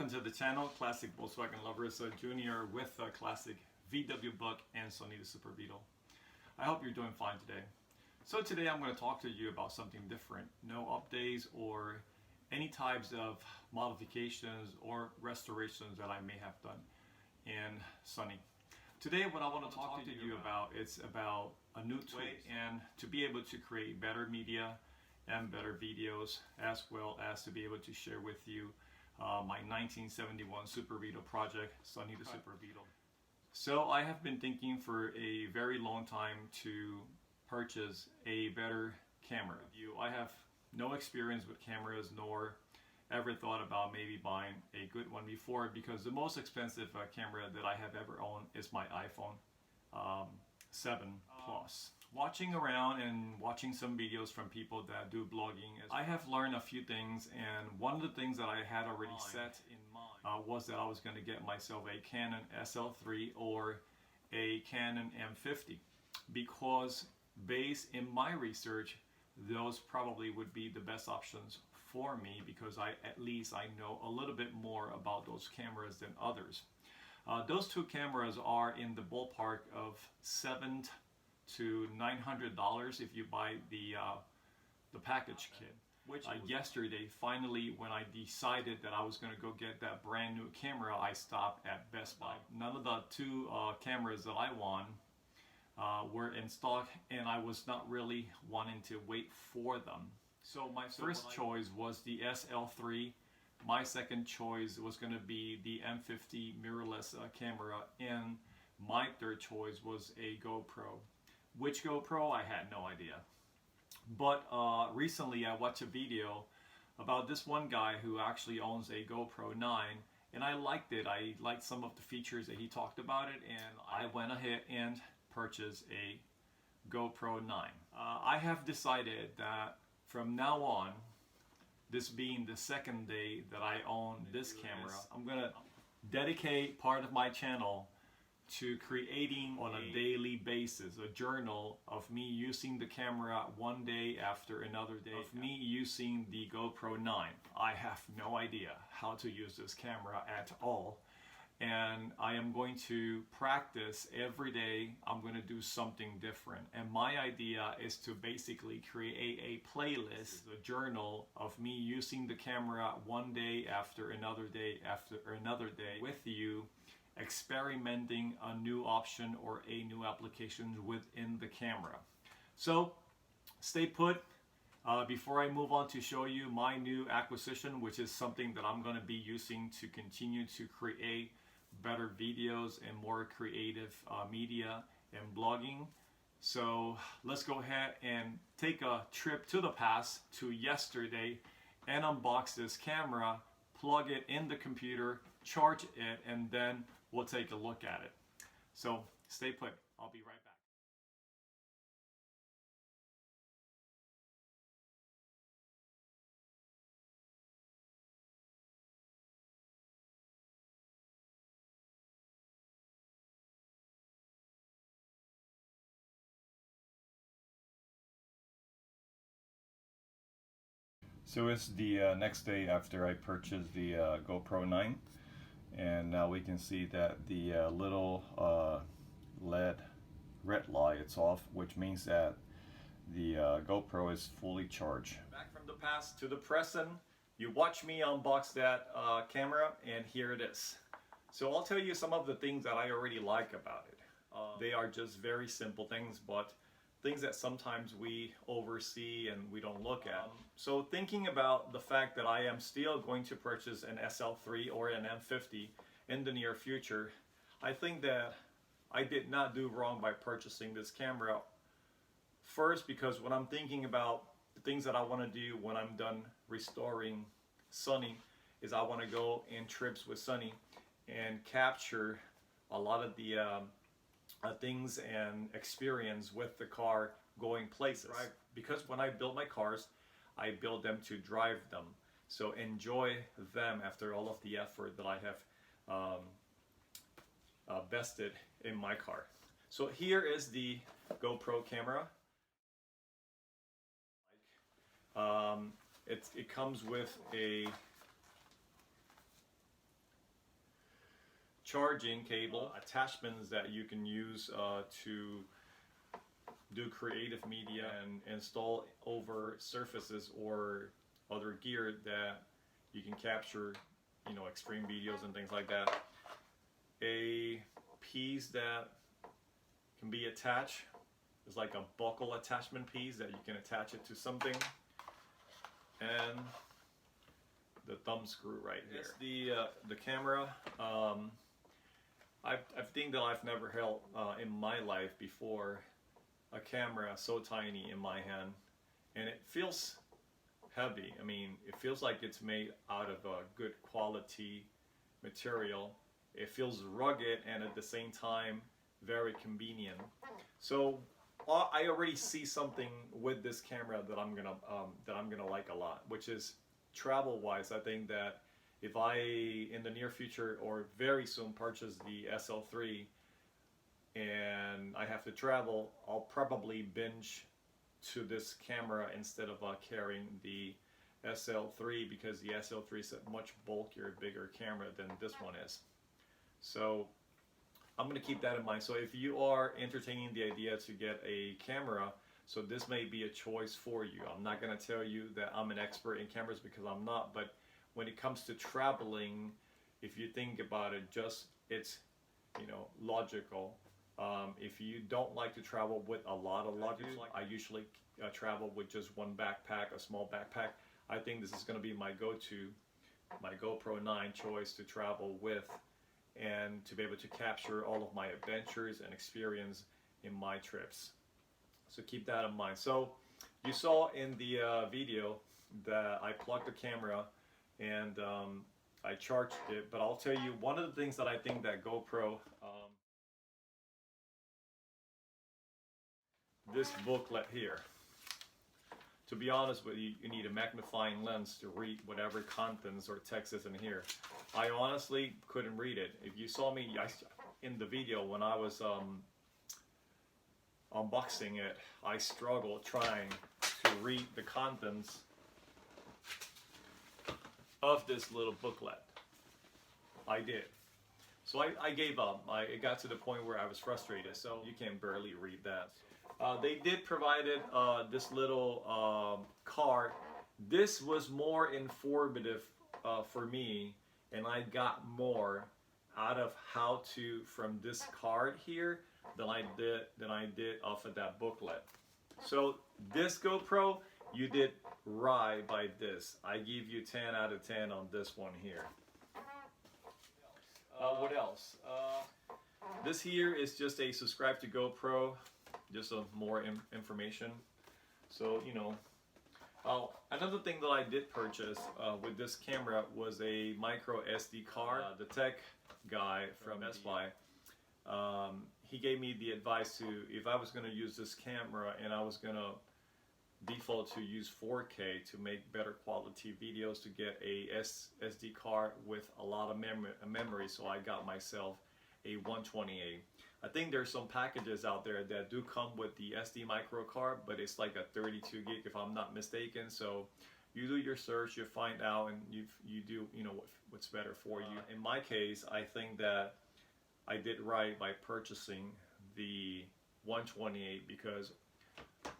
Welcome to the channel, Classic Volkswagen Lovers Junior with a classic VW Buck and Sonny the Super Beetle. I hope you're doing fine today. So today I'm going to talk to you about something different. No updates or any types of modifications or restorations that I may have done in Sonny. Today what I want to talk to you about is about a new tool and to be able to create better media and better videos, as well as to be able to share with you my 1971 Super Beetle project, Sonny the Super Beetle. So I have been thinking for a very long time to purchase a better camera. I have no experience with cameras, nor ever thought about maybe buying a good one before, because the most expensive camera that I have ever owned is my iPhone 7 Plus. Watching around and watching some videos from people that do blogging, I have learned a few things, and one of the things that I had already set in mind was that I was going to get myself a Canon SL3 or a Canon M50, because based in my research those probably would be the best options for me, because at least I know a little bit more about those cameras than others. Those two cameras are in the ballpark of $700 to $900 if you buy the package kit. Which yesterday, finally, when I decided that I was going to go get that brand new camera, I stopped at Best Buy. None of the two cameras that I want were in stock, and I was not really wanting to wait for them. So my first choice was the SL3. My second choice was going to be the M50 mirrorless camera, and my third choice was a GoPro. Which GoPro? I had no idea. But recently I watched a video about this one guy who actually owns a GoPro 9, and I liked it. I liked some of the features that he talked about it, and I went ahead and purchased a GoPro 9. I have decided that from now on, this being the second day that I own this camera, I'm gonna dedicate part of my channel to creating on a daily basis a journal of me using the camera one day after another day, of me using the GoPro 9. I have no idea how to use this camera at all, and I am going to practice every day. I'm going to do something different, and my idea is to basically create a playlist, a journal of me using the camera one day after another day after another day with you, experimenting a new option or a new application within the camera. So stay put. Before I move on to show you my new acquisition, which is something that I'm going to be using to continue to create better videos and more creative media and blogging. So let's go ahead and take a trip to the past, to yesterday, and unbox this camera, plug it in the computer, charge it, and then we'll take a look at it. So stay put. I'll be right back. So it's the next day after I purchased the GoPro 9, and now we can see that the little LED red light is off, which means that the GoPro is fully charged. Back from the past to the present, you watch me unbox that camera, and here it is. So I'll tell you some of the things that I already like about it. They are just very simple things, but things that sometimes we oversee and we don't look at. So thinking about the fact that I am still going to purchase an SL3 or an M50 in the near future, I think that I did not do wrong by purchasing this camera. First, because when I'm thinking about the things that I want to do when I'm done restoring Sonny, is I want to go in trips with Sonny and capture a lot of the things and experience with the car going places. Right? Because when I build my cars, I build them to drive them. So enjoy them after all of the effort that I have vested in my car. So here is the GoPro camera. It comes with a charging cable, attachments that you can use to do creative media and install over surfaces or other gear that you can capture, you know, extreme videos and things like that. A piece that can be attached is like a buckle attachment piece that you can attach it to something, and the thumb screw right here. The camera. I think that I've never held in my life before a camera so tiny in my hand, and it feels heavy. I mean, it feels like it's made out of a good quality material. It feels rugged and at the same time very convenient. So I already see something with this camera that I'm gonna like a lot, which is travel-wise. I think that if I in the near future or very soon purchase the SL3 and I have to travel, I'll probably binge to this camera instead of carrying the SL3, because the SL3 is a much bulkier, bigger camera than this one is. So I'm going to keep that in mind. So if you are entertaining the idea to get a camera, so this may be a choice for you. I'm not going to tell you that I'm an expert in cameras, because I'm not, but when it comes to traveling, if you think about it, it's, you know, logical. If you don't like to travel with a lot of luggage, I usually travel with just one backpack, a small backpack. I think this is going to be my go-to, my GoPro 9 choice to travel with and to be able to capture all of my adventures and experience in my trips. So keep that in mind. So you saw in the video that I plugged the camera and I charged it, but I'll tell you one of the things that I think that GoPro, this booklet here, to be honest with you, you need a magnifying lens to read whatever contents or text is in here. I honestly couldn't read it. If you saw me in the video when I was unboxing it, I struggled trying to read the contents of this little booklet. I did. So I gave up. It got to the point where I was frustrated, so you can barely read that. They did provided this little card. This was more informative for me, and I got more out of how to from this card here than I did off of that booklet. So this GoPro, you did right by this. I give you 10 out of 10 on this one here. What else? This here is just a subscribe to GoPro, just some more information. So, you know, another thing that I did purchase with this camera was a micro SD card. The tech guy from Best Buy, he gave me the advice to, if I was going to use this camera and I was going to default to use 4K to make better quality videos, to get a SD card with a lot of memory. So I got myself a 128. I think there's some packages out there that do come with the SD micro card, but it's like a 32 gig if I'm not mistaken. So you do your search, you find out, and you do, you know, what's better for you. In my case, I think that I did right by purchasing the 128, because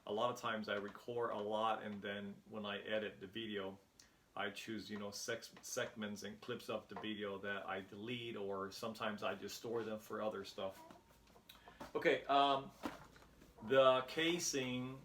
a lot of times I record a lot, and then when I edit the video, I choose, you know, segments and clips of the video that I delete, or sometimes I just store them for other stuff. Okay, the casing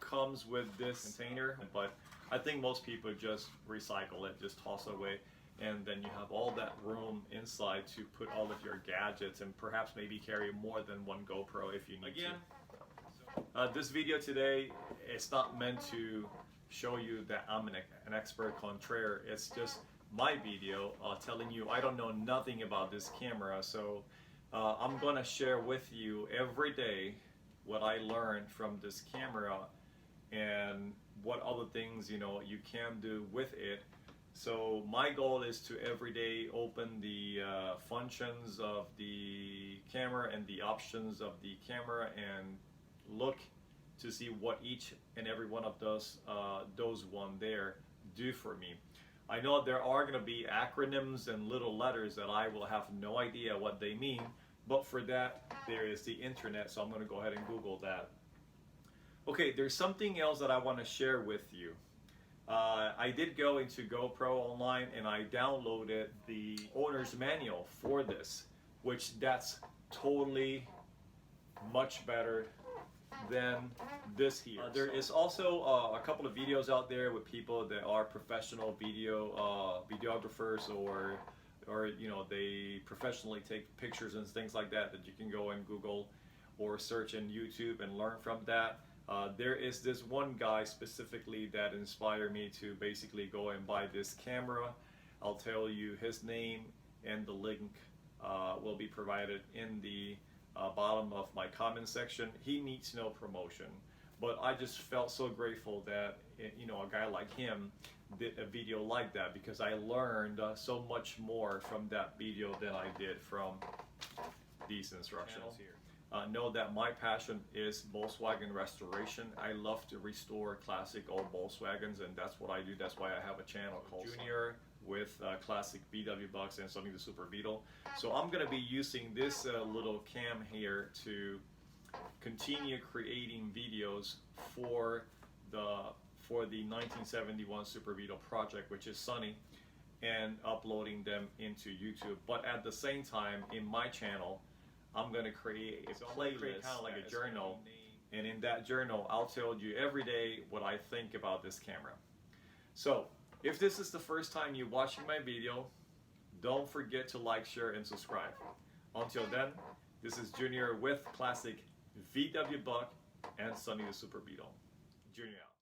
comes with this container, but I think most people just recycle it, just toss it away, and then you have all that room inside to put all of your gadgets, and perhaps maybe carry more than one GoPro if you need to. This video today, it's not meant to show you that I'm an expert contraire. It's just my video telling you I don't know nothing about this camera. So I'm going to share with you every day what I learned from this camera and what other things, you know, you can do with it. So my goal is to every day open the functions of the camera and the options of the camera and look to see what each and every one of those one there do for me. I know there are going to be acronyms and little letters that I will have no idea what they mean, but for that there is the internet, so I'm going to go ahead and Google that. Okay, there's something else that I want to share with you. I did go into GoPro online and I downloaded the owner's manual for this, which that's totally much better than this here. There is also a couple of videos out there with people that are professional videographers, or you know, they professionally take pictures and things like that you can go and Google or search in YouTube and learn from that. There is this one guy specifically that inspired me to basically go and buy this camera. I'll tell you his name, and the link will be provided in the bottom of my comment section. He needs no promotion, but I just felt so grateful that, you know, a guy like him did a video like that, because I learned so much more from that video than I did from these instructions here. Know that my passion is Volkswagen restoration. I love to restore classic old Volkswagens, and that's what I do. That's why I have a channel called Junior with classic VW Bucks and Sonny the Super Beetle. So I'm going to be using this little cam here to continue creating videos for the 1971 Super Beetle project, which is Sonny, and uploading them into YouTube. But at the same time, in my channel, I'm going to create a playlist, kind of like a journal, and in that journal I'll tell you every day what I think about this camera. So if this is the first time you're watching my video, don't forget to like, share, and subscribe. Until then, this is Junior with classic VW Buck and Sonny the Super Beetle. Junior out.